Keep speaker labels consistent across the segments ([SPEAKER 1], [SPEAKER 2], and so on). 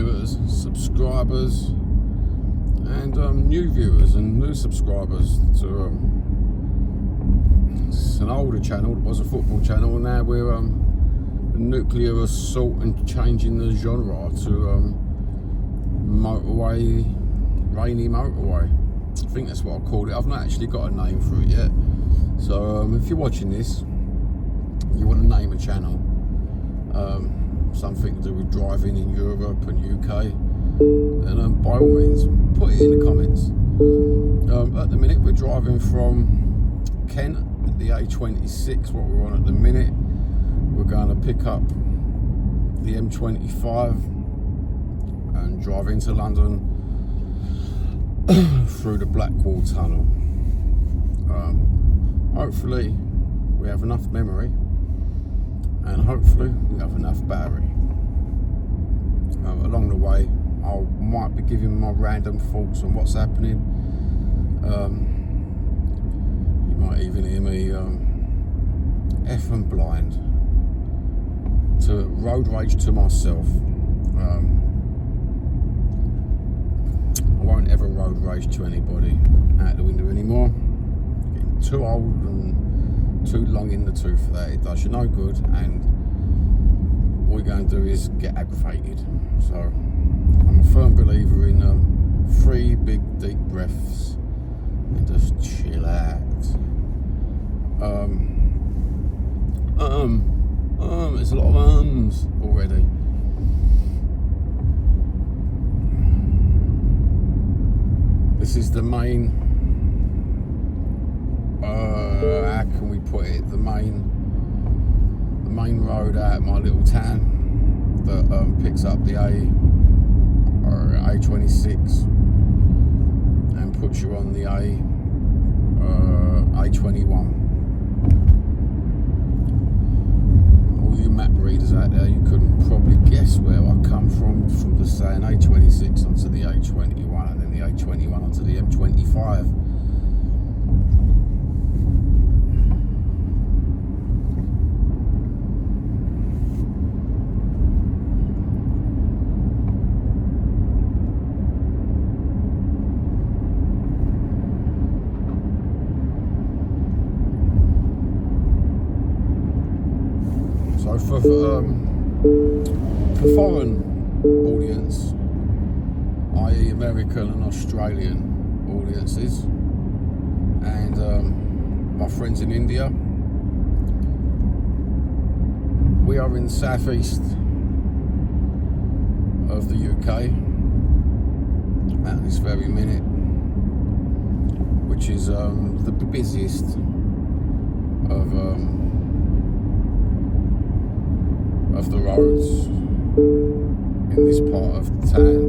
[SPEAKER 1] viewers, subscribers, and new viewers and new subscribers to it's an older channel. It was a football channel, and now we're a nuclear assault and changing the genre to motorway, rainy motorway. I think that's what I called it. I've not actually got a name for it yet. So if you're watching this, you want to name a channel, something to do with driving in Europe and UK, then by all means put it in the comments. At the minute we're driving from Kent, the A26, what we're on at the minute. We're going to pick up the M25 and drive into London through the Blackwall Tunnel. Hopefully we have enough memory, and hopefully we have enough battery. Along the way I might be giving my random thoughts on what's happening. You might even hear me effing blind to road rage to myself. I won't ever road rage to anybody out the window anymore. Getting too old and too long in the tooth for that. It does you no good, and all you're going to do is get aggravated. So I'm a firm believer in 3 big deep breaths and just chill out. There's a lot of ums already. This is the main, how can we put it, the main road out of my little town that picks up the A26 and puts you on the A21. All you map readers out there, you couldn't probably guess where I come from the saying A26 onto the A21 and then the A21 onto the M25. So for foreign audience, i.e. American and Australian audiences, and my friends in India, we are in the southeast of the UK at this very minute, which is the busiest of the roads in this part of the town.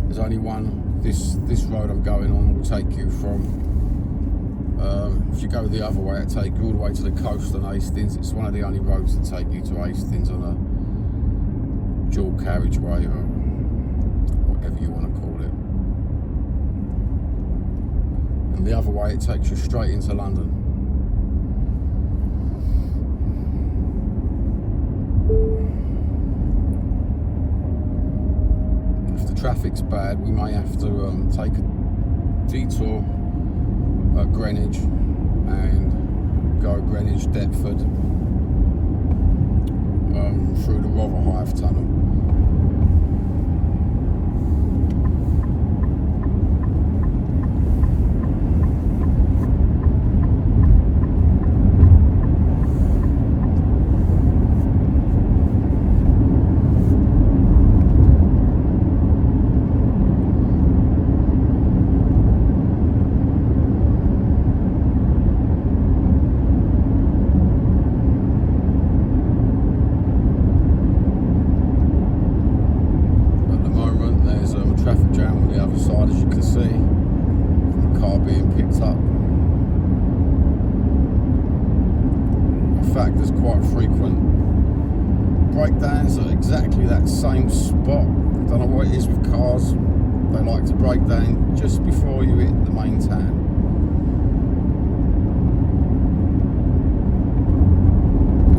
[SPEAKER 1] There's only one. This road I'm going on will take you from, if you go the other way, it'll take you all the way to the coast on Hastings. It's one of the only roads that take you to Hastings on a dual carriageway, or whatever you want to call it. And the other way it takes you straight into London. Traffic's bad, we may have to take a detour at Greenwich and go Greenwich, Deptford, through the Rotherhithe Tunnel. As you can see, the car being picked up. In fact, there's quite frequent breakdowns at exactly that same spot. I don't know what it is with cars, they like to break down just before you hit the main town.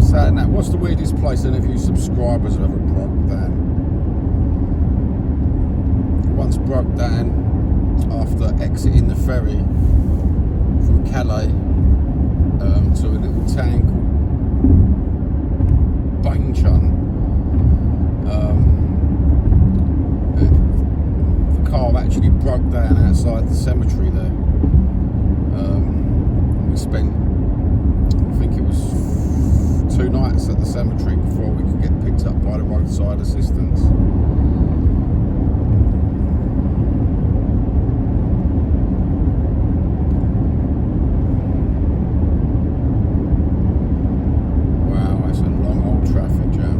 [SPEAKER 1] Saying that, what's the weirdest place any of you subscribers have ever broke down? once broke down after exiting the ferry from Calais to a little town called Bainchun. The car actually broke down outside the cemetery there. We spent, I think it was 2 nights at the cemetery before we could get picked up by the roadside assistance. Wow, that's a long old traffic jam.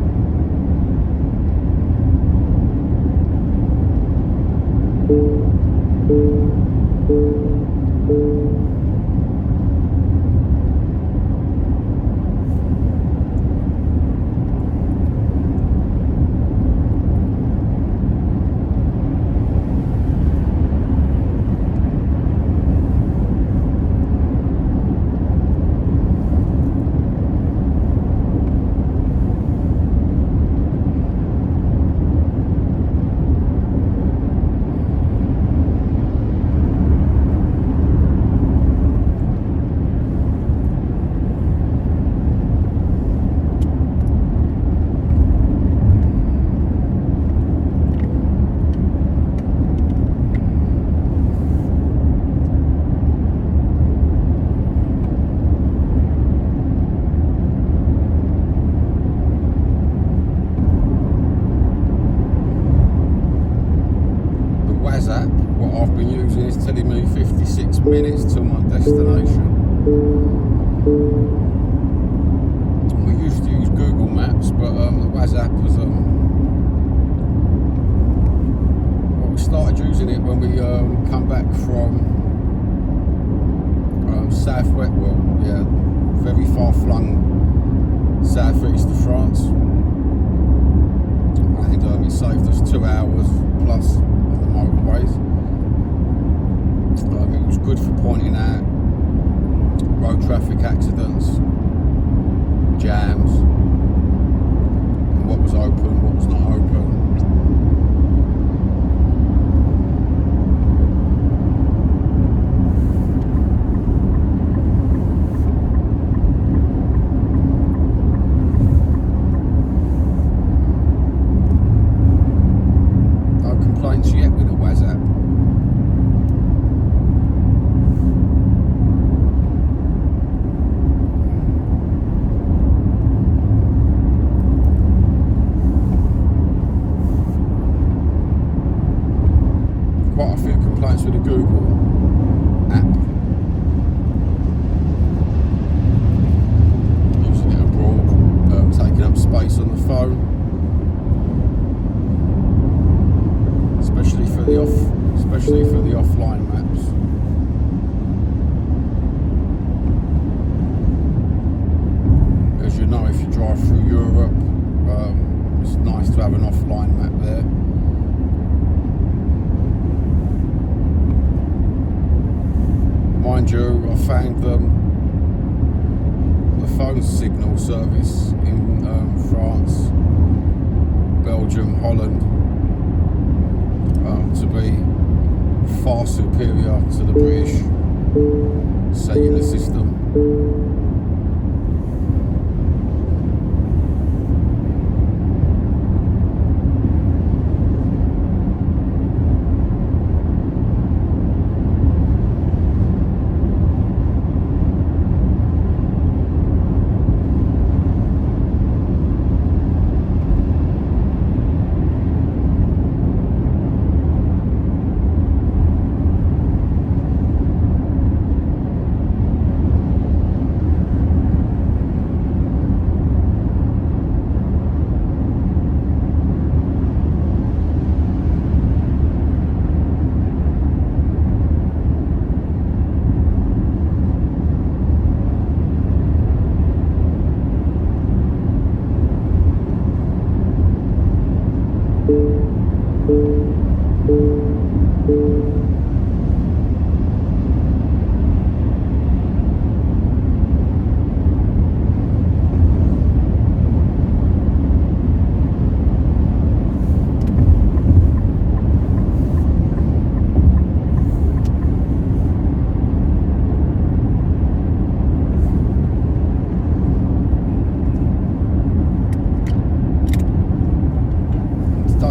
[SPEAKER 1] What I've been using is telling me 56 minutes to my destination. We used to use Google Maps, but the WhatsApp was we started using it when we come back from southwest, very far flung southeast of France, and it saved us 2 hours plus on the motorways. It was good for pointing out road traffic accidents, jams, and what was open, what was not open. No complaints yet with the WhatsApp. Quite a few complaints with the Google app. Using it abroad, taking up space on the phone, especially for the offline maps. As you know, if you drive through Europe, it's nice to have an offline map there. Mind you, I found the phone signal service in France, Belgium, Holland to be far superior to the British cellular system.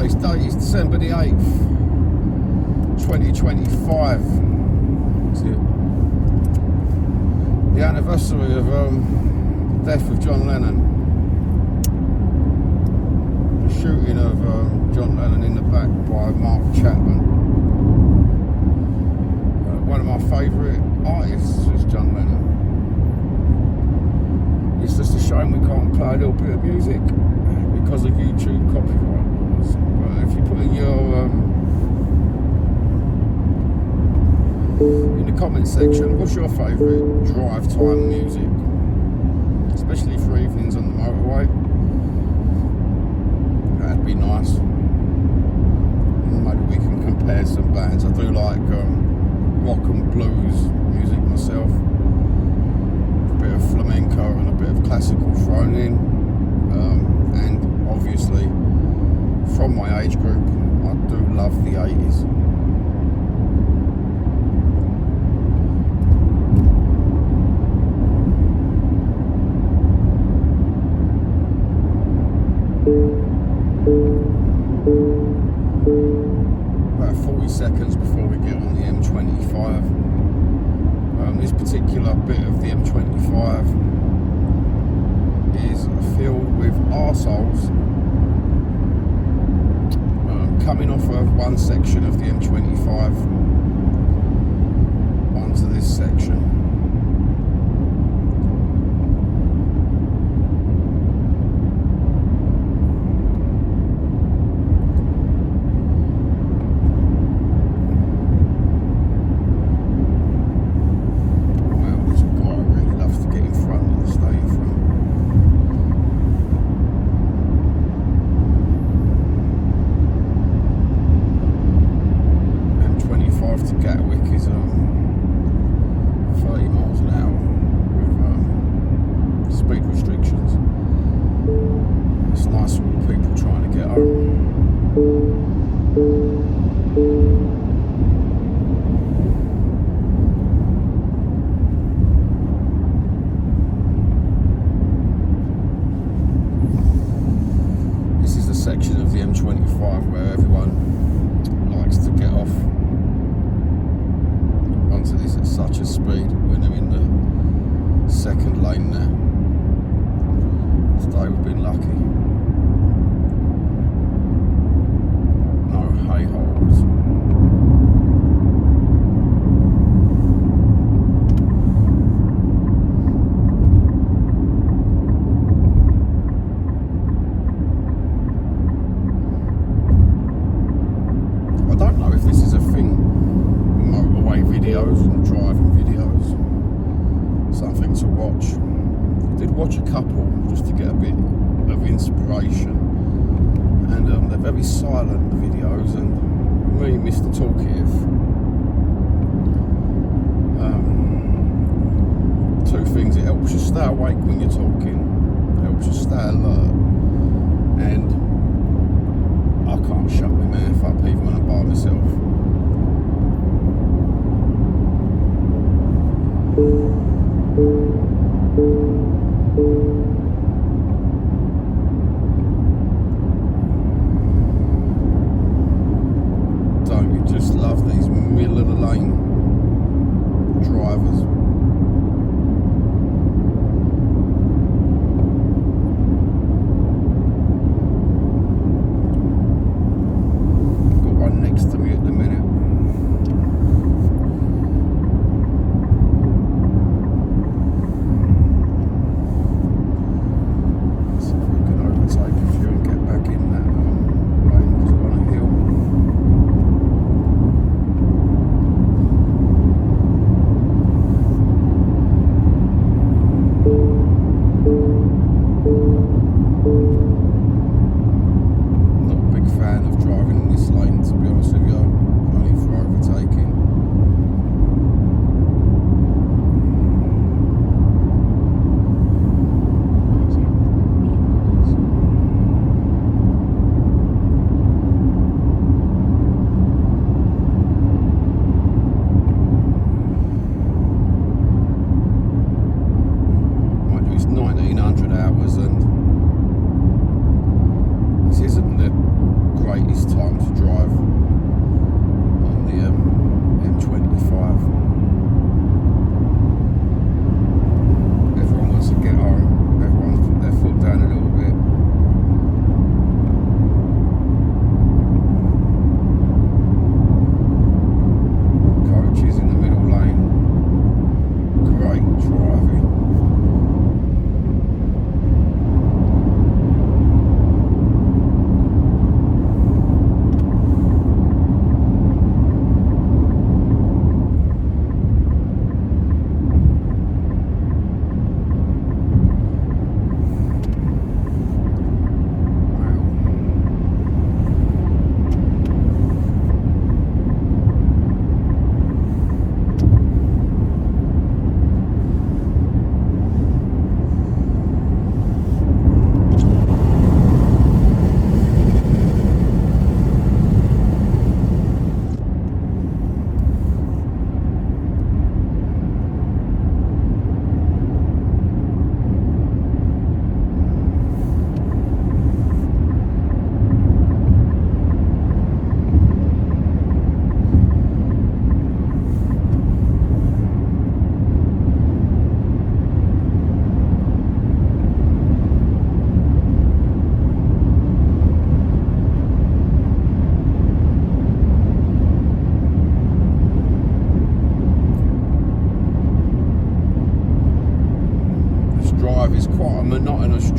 [SPEAKER 1] Today's date is December the 8th, 2025. Is it? The anniversary of the death of John Lennon. The shooting of John Lennon in the back by Mark Chapman. One of my favourite artists is John Lennon. It's just a shame we can't play a little bit of music because of YouTube copyright laws. But if you put in the comment section, what's your favourite drive time music, especially for evenings on the motorway? That'd be nice. Maybe we can compare some bands. I do like rock and blues music myself. A bit of flamenco and a bit of classical thrown in. And obviously, from my age group, I do love the 80s. About 40 seconds before we get on the M25. This particular bit of the M25 is filled with arseholes coming off of one section of the M25 onto this section. To Gatwick is 30 miles an hour with speed restrictions. It's nice for all people trying to get home. This is the section of the M25 where everyone likes to get off onto this at such a speed when they're in the second lane there. Today we've been lucky. No hay holes. I don't know if this is a thing. Motorway videos and driving videos, something to watch. I did watch a couple just to get a bit of inspiration, and they're very silent, the videos, and me, Mr. Talkative, two things: it helps you stay awake when you're talking, it helps you stay alert, and I can't shut my mouth up even when I'm by myself. Don't you just love these middle of the lane drivers?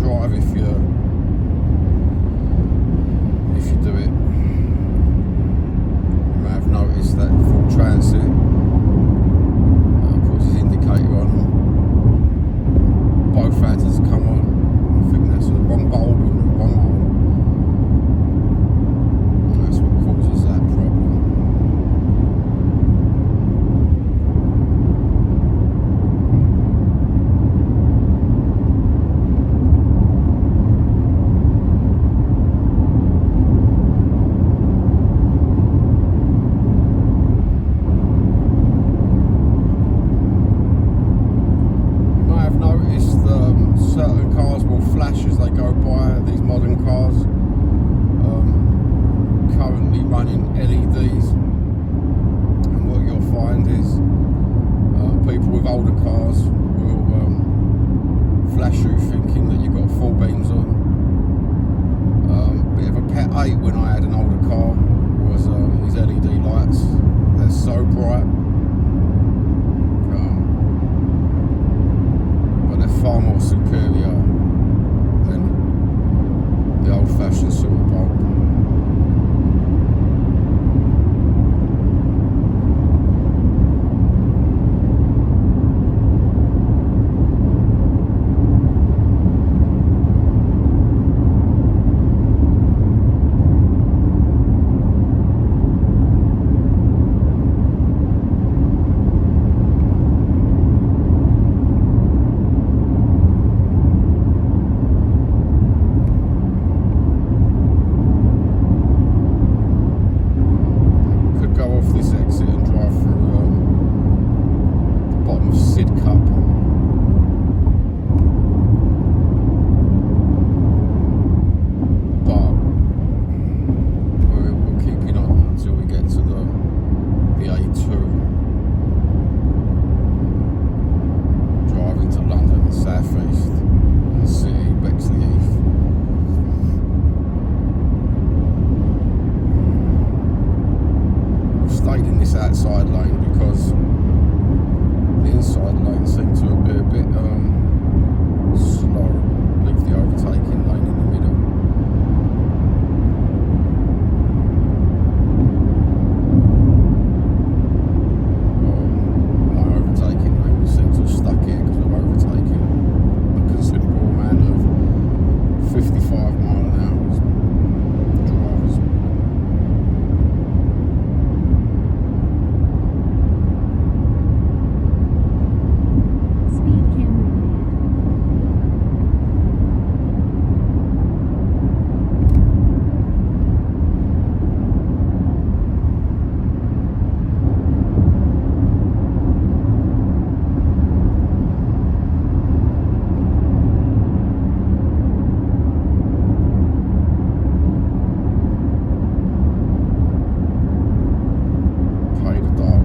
[SPEAKER 1] drive if you do it. You may have noticed that full transit puts his indicator on. Both hazards come on. I think that's the wrong bulb in the wrong hole. And that's what causes that problem. Certain cars will flash as they go by, these modern cars, currently running LEDs, and what you'll find is people with older cars will flash you thinking that you've got full beams on. Bit of a pet hate when I had an older car was these LED lights. They're so bright. Far more superior than the old-fashioned silver bulb. Outside lane because the inside lane seems to be a bit slow. Leave the overtaking lane in the middle. My overtaking lane seems to have stuck here because I'm overtaking a considerable amount of 55 mile an hour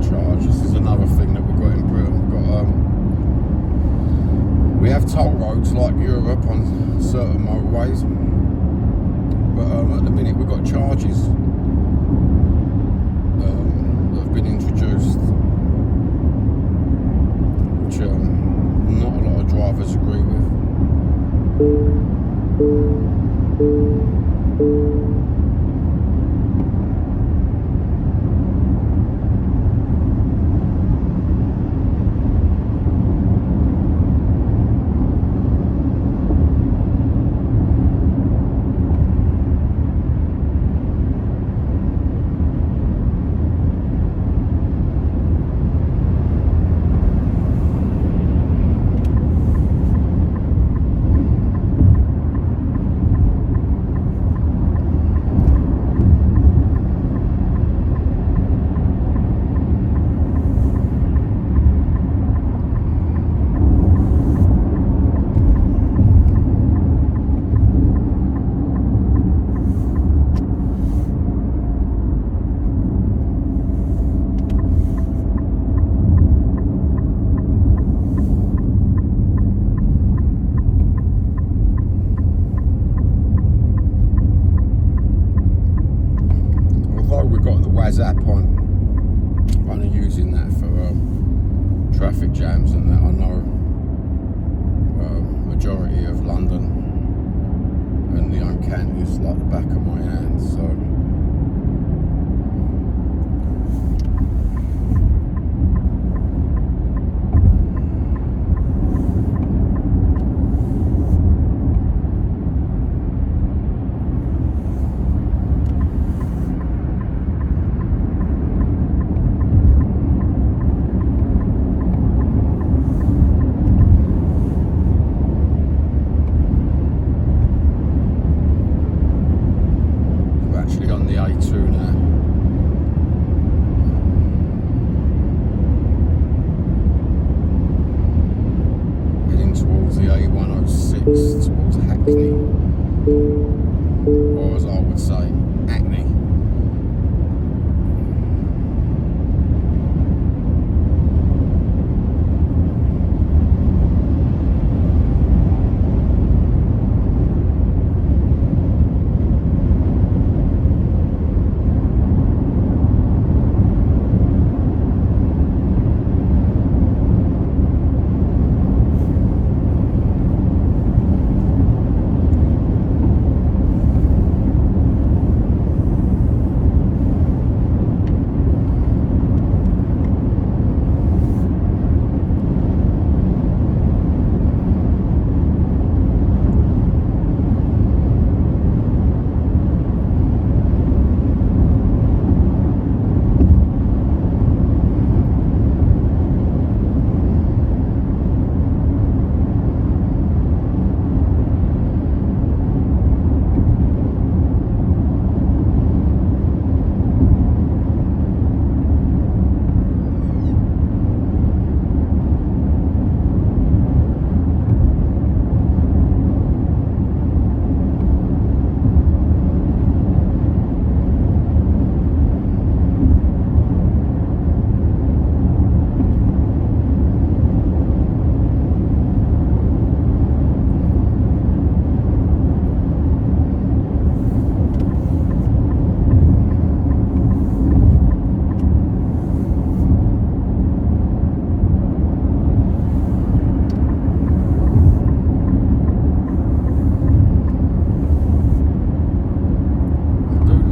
[SPEAKER 1] drivers. This is another thing that we've got in Britain. We have toll roads like Europe on certain motorways, but at the minute we've got charges that have been introduced, which not a lot of drivers agree with. It's like the back of my hand, so. Actually on the A2 now. Heading towards the A106 towards Hackney, or as I would say, Hackney.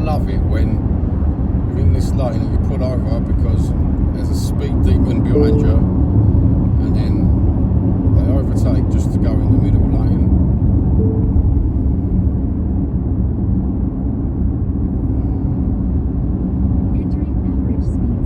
[SPEAKER 1] Love it when you're in this lane and you pull over because there's a speed demon behind you, and then they overtake just to go in the middle lane.
[SPEAKER 2] Entering average speeds.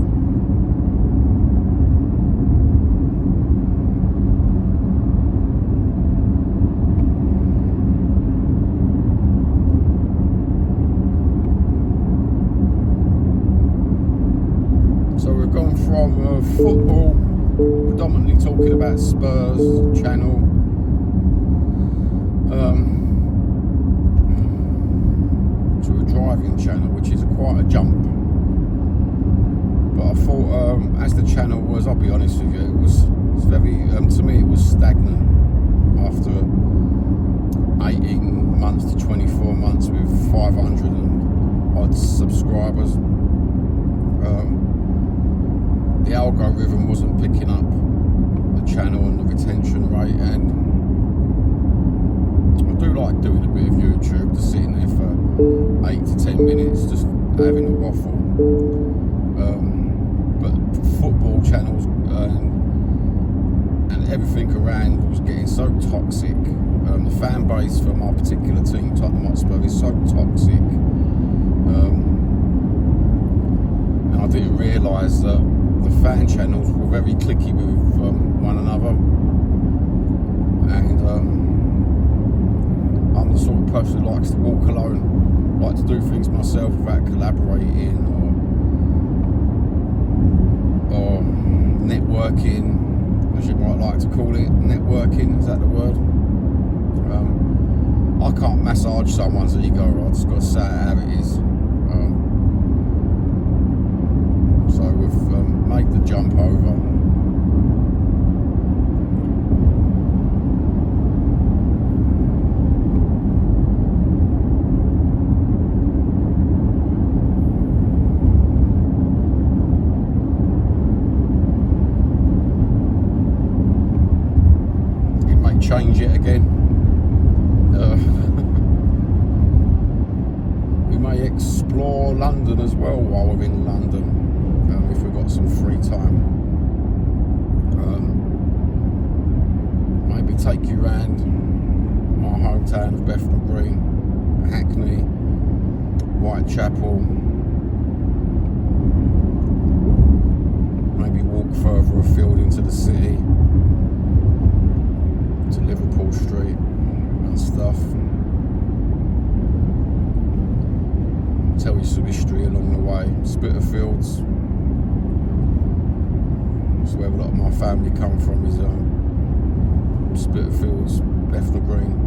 [SPEAKER 1] So we've gone from football, predominantly talking about Spurs channel, to a driving channel, which is quite a jump. But I thought, as the channel was, I'll be honest with you, it was very, to me, it was stagnant after 18 months to 24 months with 500 and odd subscribers. The algorithm wasn't picking up the channel and the retention rate, and I do like doing a bit of YouTube, just sitting there for 8 to 10 minutes just having a waffle, but football channels and everything around was getting so toxic. The fan base for my particular team, Tottenham Hotspur, is so toxic, and I didn't realise that the fan channels were very cliquey with one another, and I'm the sort of person who likes to walk alone, like to do things myself without collaborating or networking, as you might like to call it. Networking, is that the word? I can't massage someone's ego, I just got to say it how it is. So we've made the jump over. It may change it again. explore London as well while we're in London, if we've got some free time. Maybe take you around my hometown of Bethnal Green, Hackney, Whitechapel. Maybe walk further afield into the city to Liverpool Street and stuff. Tell you some history along the way. Spitalfields, that's where a lot of my family come from, is Spitalfields, Bethnal Green.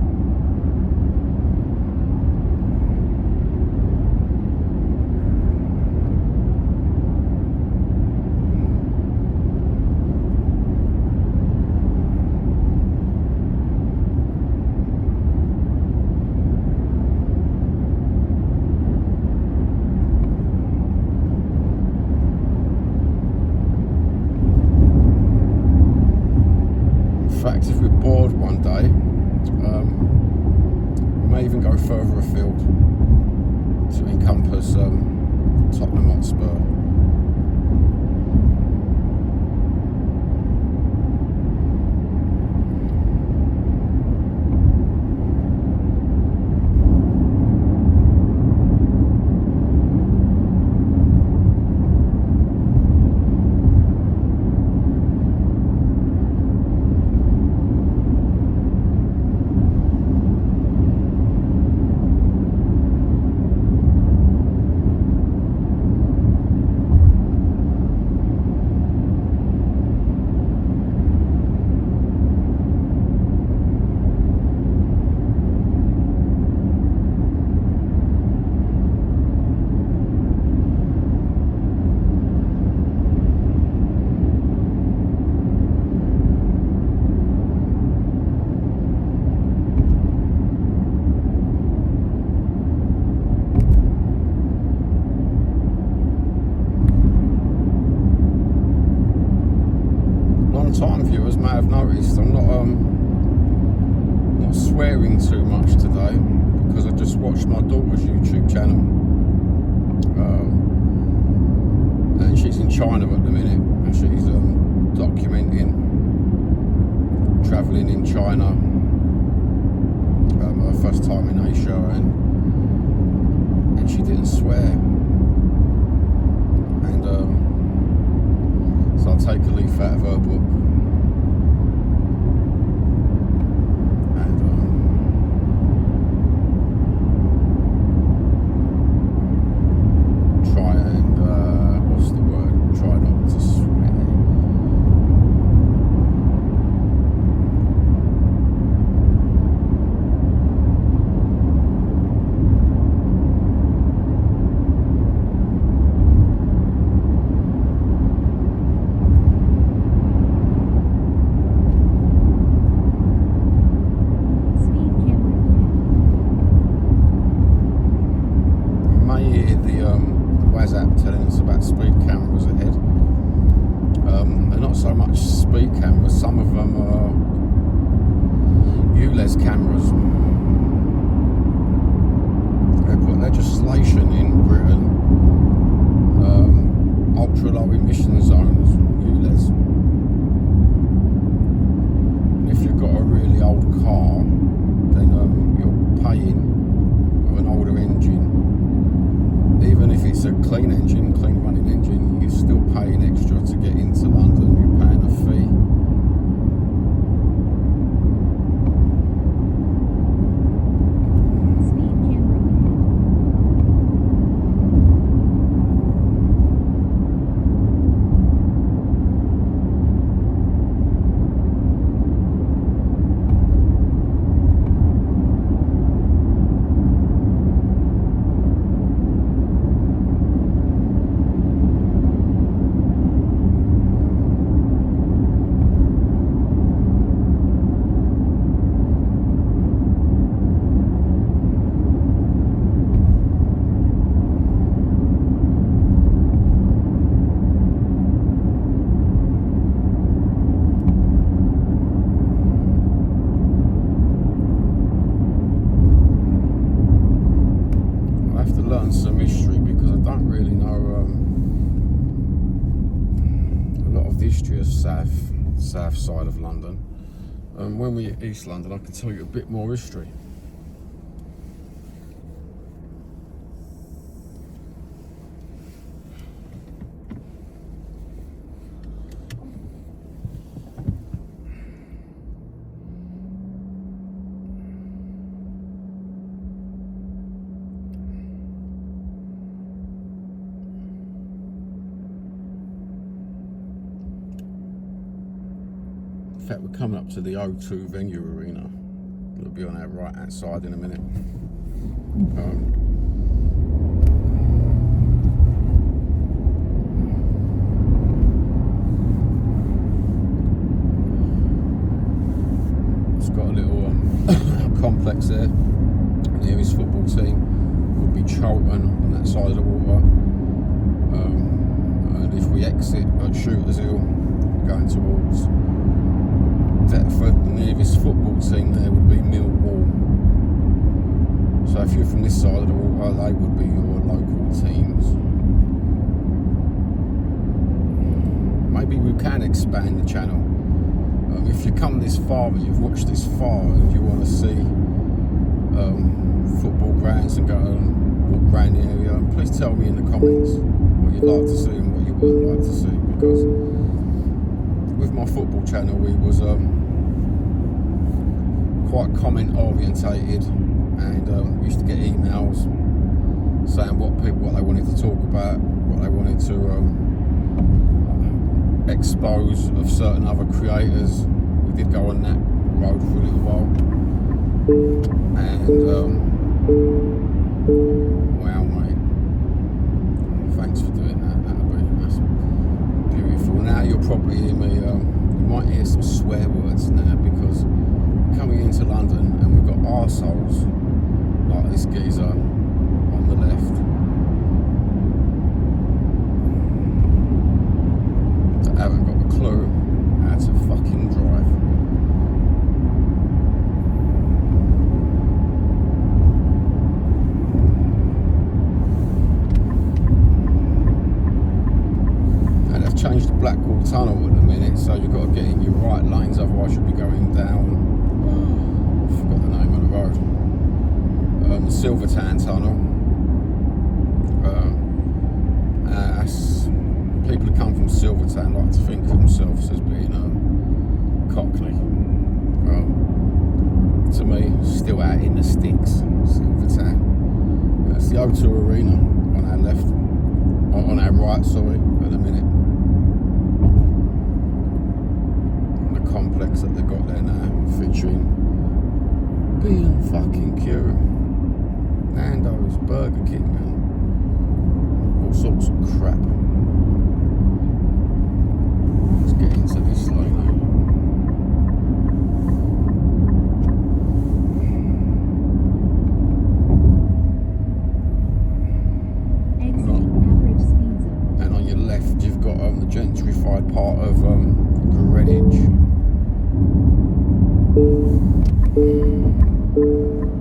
[SPEAKER 1] In fact, if we're bored one day, we may even go further afield to encompass Tottenham Hotspur. Time viewers may have noticed I'm not swearing too much today, because I just watched my daughter's YouTube channel, and she's in China at the minute, and she's documenting travelling in China, her first time in Asia, and she didn't swear, and so I'll take a leaf out of her book. really know a lot of the history of south side of London. When we're East London, I can tell you a bit more history. In fact, we're coming up to the O2 venue arena. It'll be on our right hand side in a minute. It's got a little complex there. The nearest football team would be Charlton on that side of the water. And if we exit at Shooters Hill, going towards Deptford, the nearest football team there would be Millwall. So if you're from this side of the water, they would be your local teams. Maybe we can expand the channel. If you come this far, and you've watched this far, and you want to see football grounds and go and walk around the area, please tell me in the comments what you'd like to see and what you wouldn't like to see, because with my football channel we was quite comment orientated, and used to get emails saying what they wanted to talk about, what they wanted to expose of certain other creators. We did go on that road for a little while, and wow mate, thanks for doing that. That's beautiful. Now you'll probably hear me, you might hear some swear words now, because coming into London and we've got arseholes like this geezer on the left that haven't got a clue how to fucking drive. And they've changed the Blackwall Tunnel at the minute, so you've got to get in your right lanes, otherwise you'll be going down, I forgot the name of the road, the Silvertown Tunnel. People who come from Silvertown like to think of themselves as being Cockney. To me, still out in the sticks, Silvertown. It's the O2 Arena on our left, on our right, sorry, at the minute. And the complex that they've got there now, featuring B&Q, Nando's, Burger King, and all sorts of crap. Let's get into this lane now. And on your left, you've got the gentrified part of Greenwich.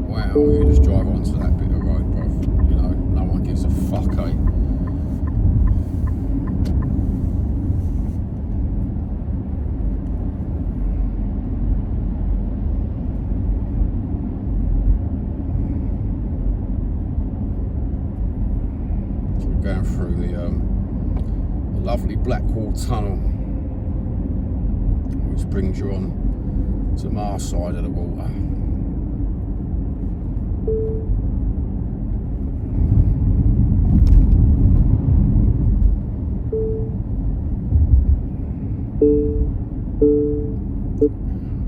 [SPEAKER 1] Wow, you just drive onto that bit of road, bruv. You know, no one gives a fuck, eh? So we're going through the lovely Blackwall Tunnel, which brings you on to my side of the water.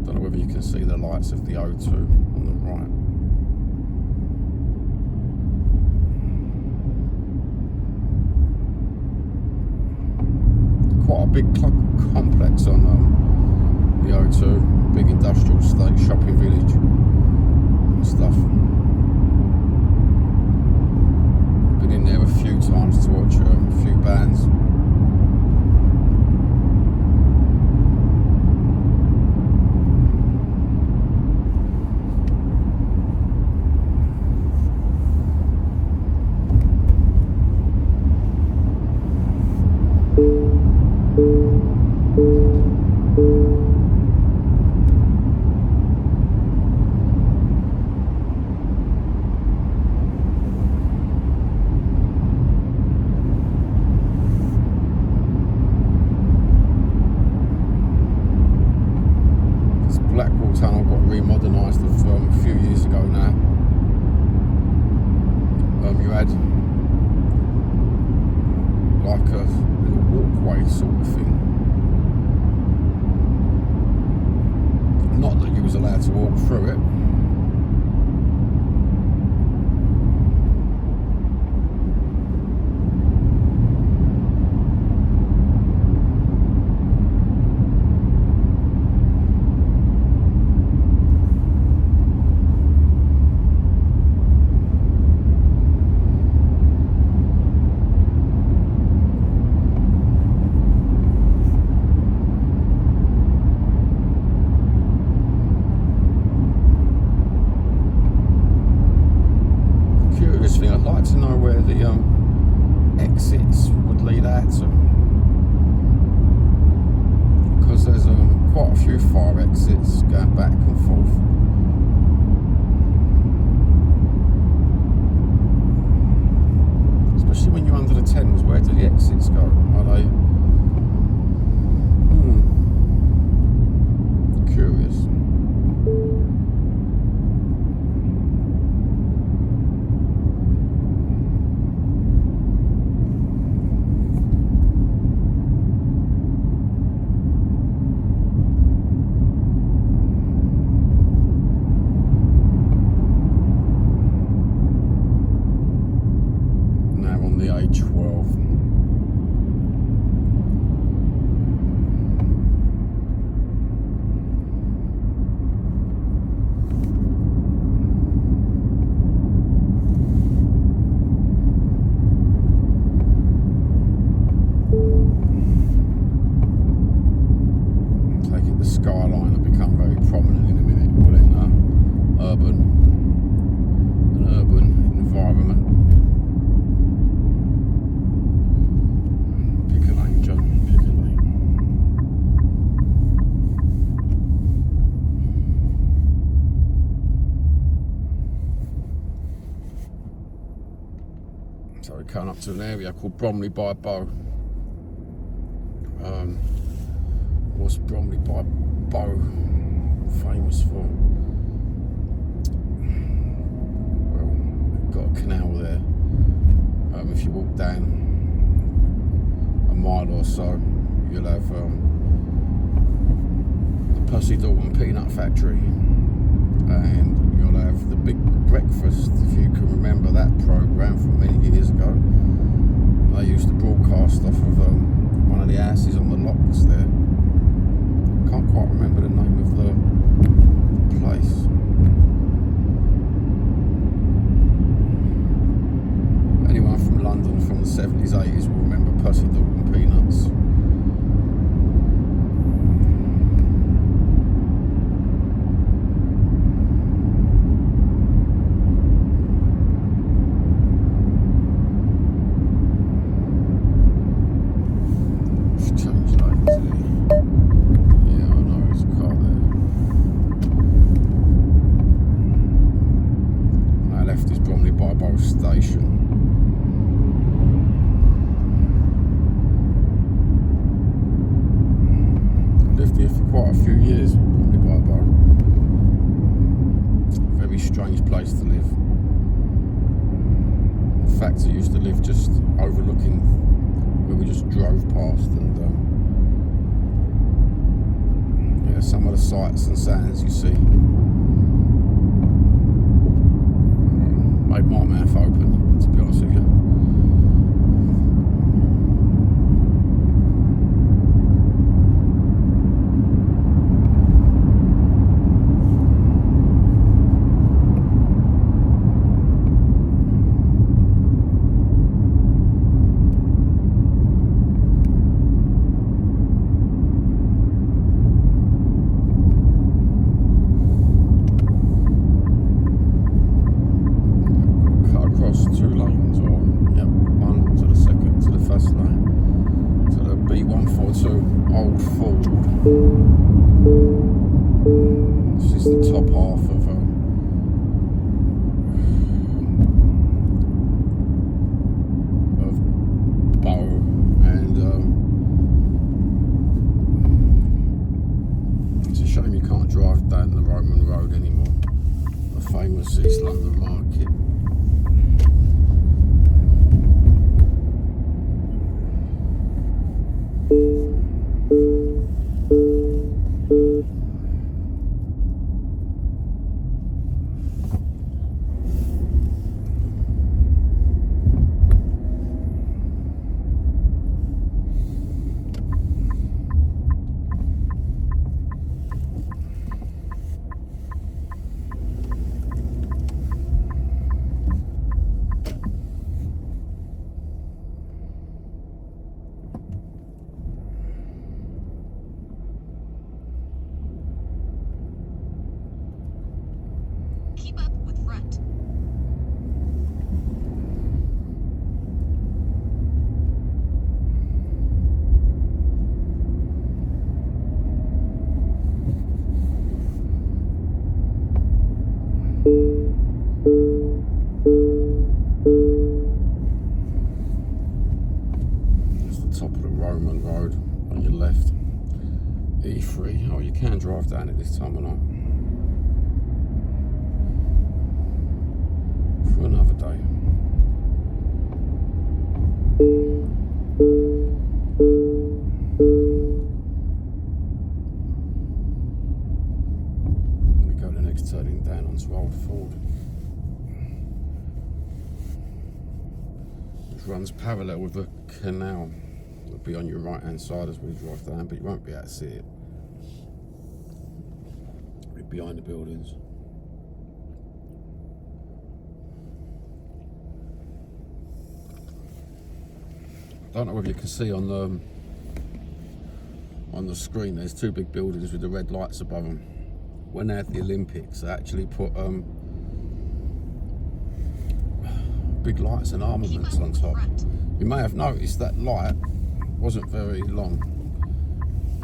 [SPEAKER 1] Don't know whether you can see the lights of the O2 on the right. Quite a big complex on the O2, big industrial estate, shopping village and stuff. Been in there a few times to watch a few bands. like to know where the exits would lead out to, because there's quite a few fire exits going back and forth. Especially when you're under the Thames, where do the exits go? Are they curious? The A12. Take it, the skyline will become very prominent in a minute within an urban environment. So we're coming up to an area called Bromley by Bow. What's Bromley by Bow famous for? Well, we've got a canal there. If you walk down a mile or so, you'll have the Pussy Dalton Peanut Factory, and you'll have the Big Breakfast, if you can remember that programme from many years ago. They used to broadcast off of one of the houses on the locks there. Can't quite remember the name of the place. Anyone from London from the 70s, 80s will remember Pussy Dalton Peanuts. Station. Lived here for quite a few years, probably by about. Very strange place to live. In fact, I used to live just overlooking where we just drove past, and yeah, some of the sights and sounds you see made my mouth open, to be honest with you. Two lanes, or yep, one to the second, to the first lane, to the B142 Old Ford. This is the top half of Bow, and it's a shame you can't drive down the Roman Road anymore, the famous East London Market. E3. Oh, you can drive down it this time of night. For another day. We go the next turning down onto Old Ford, which runs parallel with the canal. It'll be on your right hand side as we drive down, but you won't be able to see it. It'll be behind the buildings. I don't know whether you can see on the screen, there's two big buildings with the red lights above them. When they had the Olympics, they actually put big lights and armaments on top. You may have noticed that light wasn't very long,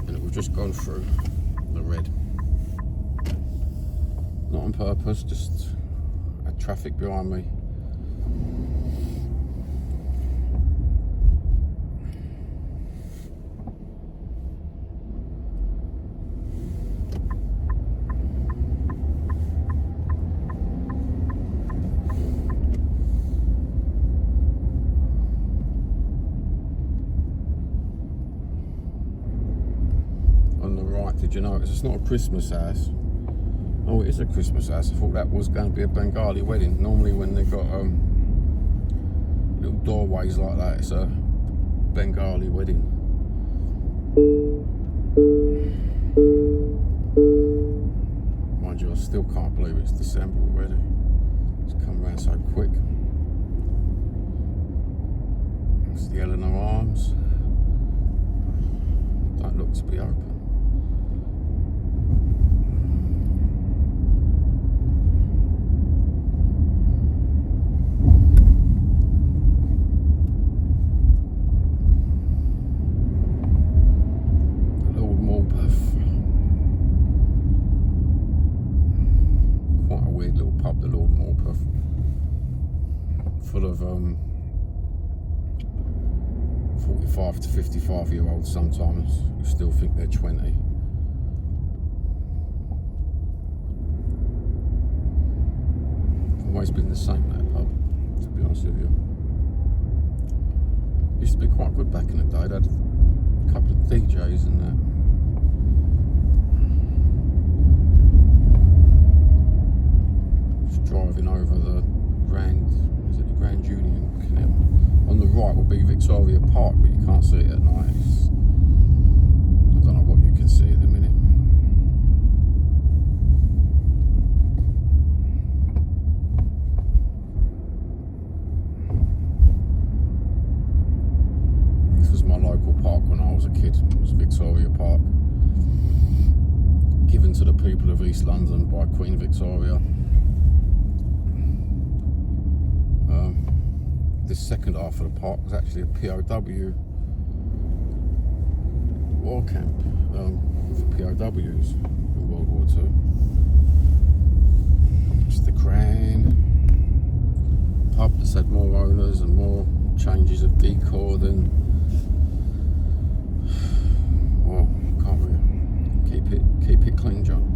[SPEAKER 1] and it was just gone through the red. Not on purpose, just had traffic behind me. Did you notice it's not a Christmas house? Oh, it is a Christmas house. I thought that was going to be a Bengali wedding. Normally when they've got little doorways like that, it's a Bengali wedding. Mind you, I still can't believe it's December already. It's come around so quick. It's the Eleanor Arms. Don't look to be open. Full of 45 to 55-year-olds sometimes who still think they're 20. Always been the same, that pub, to be honest with you. Used to be quite good back in the day. They had a couple of DJs and that. Just driving over the Grand Union Canal. On the right will be Victoria Park, but you can't see it at night. I don't know what you can see at the minute. This was my local park when I was a kid. It was Victoria Park, given to the people of East London by Queen Victoria. This second half of the park was actually a POW war camp for POWs in World War II. It's the grand pub that's had more owners and more changes of decor than, well, can't really keep it clean, John.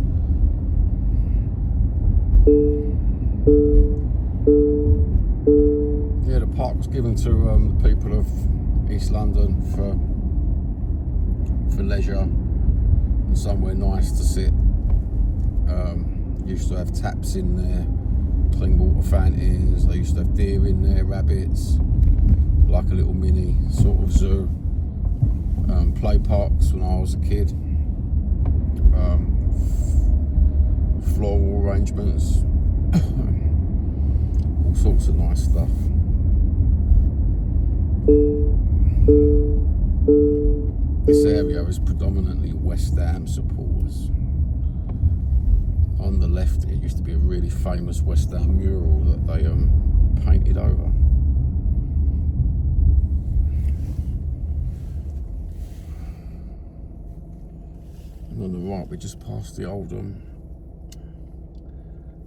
[SPEAKER 1] Yeah, the park was given to the people of East London for leisure and somewhere nice to sit. Used to have taps in there, clean water fountains. They used to have deer in there, rabbits, like a little mini sort of zoo. Play parks when I was a kid. Floral arrangements, all sorts of nice stuff. This area is predominantly West Ham supporters. On the left, it used to be a really famous West Ham mural that they painted over. And on the right, we just passed the old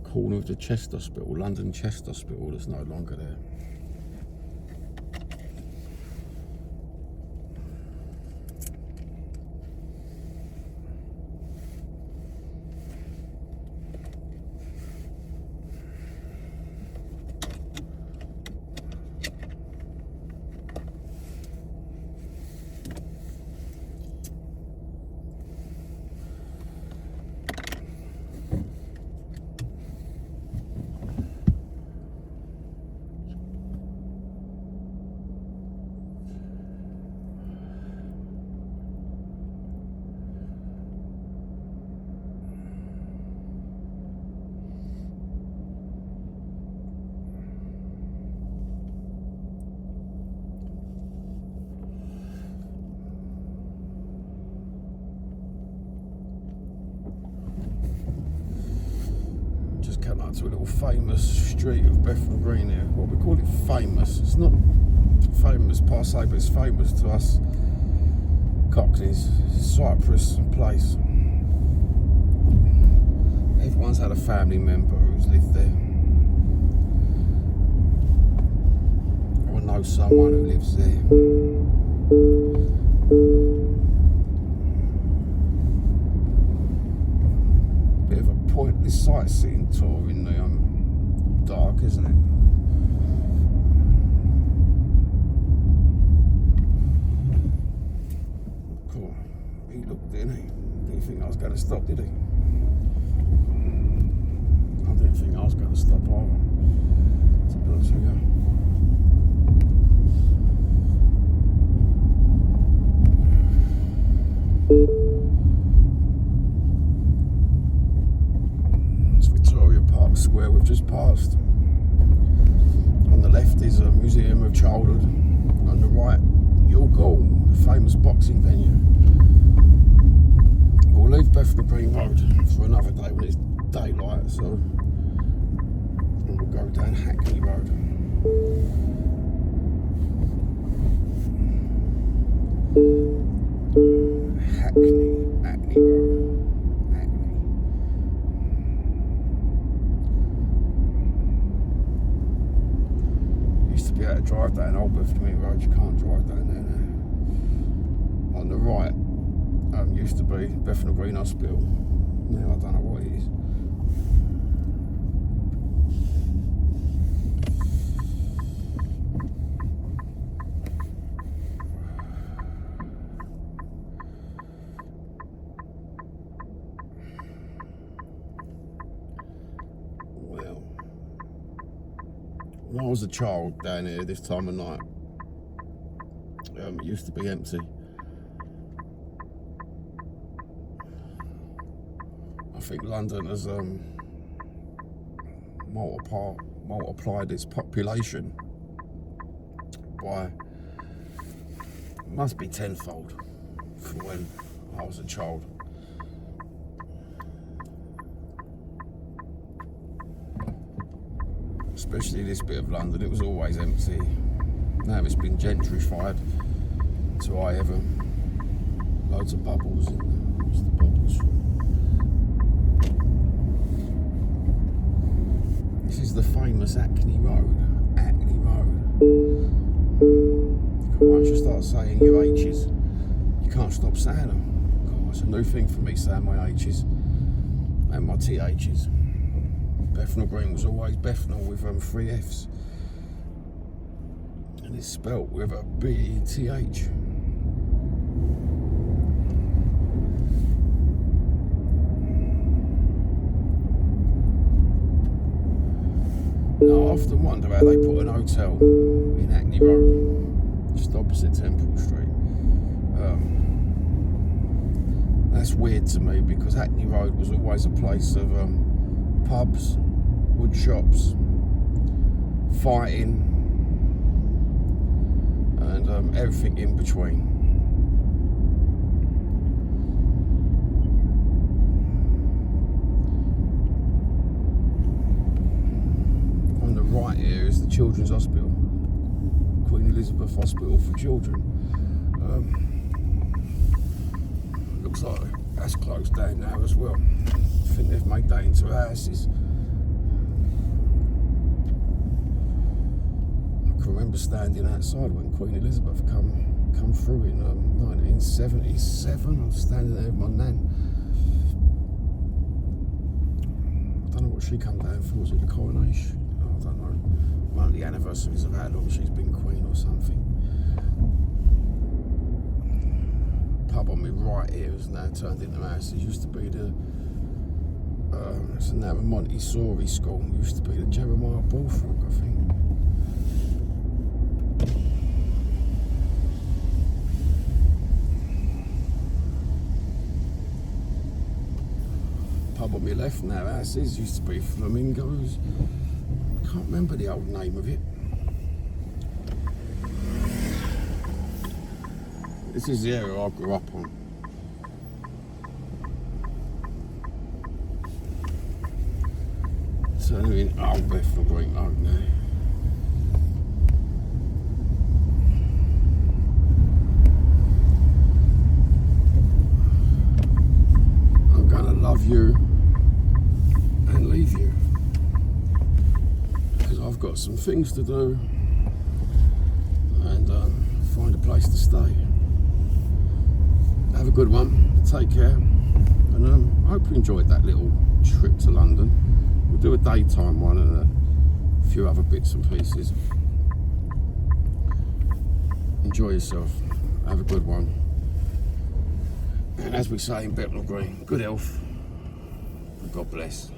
[SPEAKER 1] corner of the Chest Hospital, London Chest Hospital, that's no longer there. to a little famous street of Bethnal Green here. Well, we call it famous. It's not famous per se, but it's famous to us Cockneys. Cyprus place. Everyone's had a family member who's lived there, or know someone who lives there. Bit of a pointless sightseeing tour in the dark, isn't it? Cool. He looked, didn't he? Didn't think I was going to stop, did he? I didn't think I was going to stop either, to be honest with you. It's Victoria Park Square we've just passed. On the left is a museum of childhood. On the right, You'll Go, the famous boxing venue. We'll leave Bethnal Green Road for another day when it's daylight, so we'll go down Hackney Road. Hackney Road. Hackney. Used to be able to drive down Old Bethnal Green Road. You can't drive down there now. On the right, used to be Bethnal Green Hospital. Now I don't know what it is. Well, when I was a child down here this time of night, it used to be empty. I think London has multiplied its population by, must be tenfold from when I was a child. Especially this bit of London, it was always empty. Now it's been gentrified to high heaven. Loads of bubbles in there. What's the bubbles from? This is the famous Hackney Road. Hackney Road. Once you start saying your H's, you can't stop saying them. God, it's a new thing for me saying my H's and my TH's. Bethnal Green was always Bethnal with 3 F's. And it's spelt with a B-E-T-H. Now, I often wonder how they put an hotel in Hackney Road, just opposite Temple Street. That's weird to me because Hackney Road was always a place of pubs, wood shops, fighting, and everything in between. Right here is the Children's Hospital, Queen Elizabeth Hospital for Children. Looks like that's closed down now as well. I think they've made that into houses. I can remember standing outside when Queen Elizabeth come through in 1977. I was standing there with my nan. I don't know what she come down for. Was it the coronation? I don't know, one of the anniversaries of how long she's been queen or something. Pub on me right here is now turned into house. It used to be the it's now a Montessori school. It used to be the Jeremiah Bullfrog, I think. Pub on my left now, houses used to be Flamingos. I can't remember the old name of it. This is the area I grew up on. Turning in Old Bethnal Green Road now. I'm gonna love you and leave you because I've got some things to do and find a place to stay. Have a good one, take care, and I hope you enjoyed that little trip to London. We'll do a daytime one and a few other bits and pieces. Enjoy yourself, have a good one, and as we say in Bethnal Green, good health, and God bless.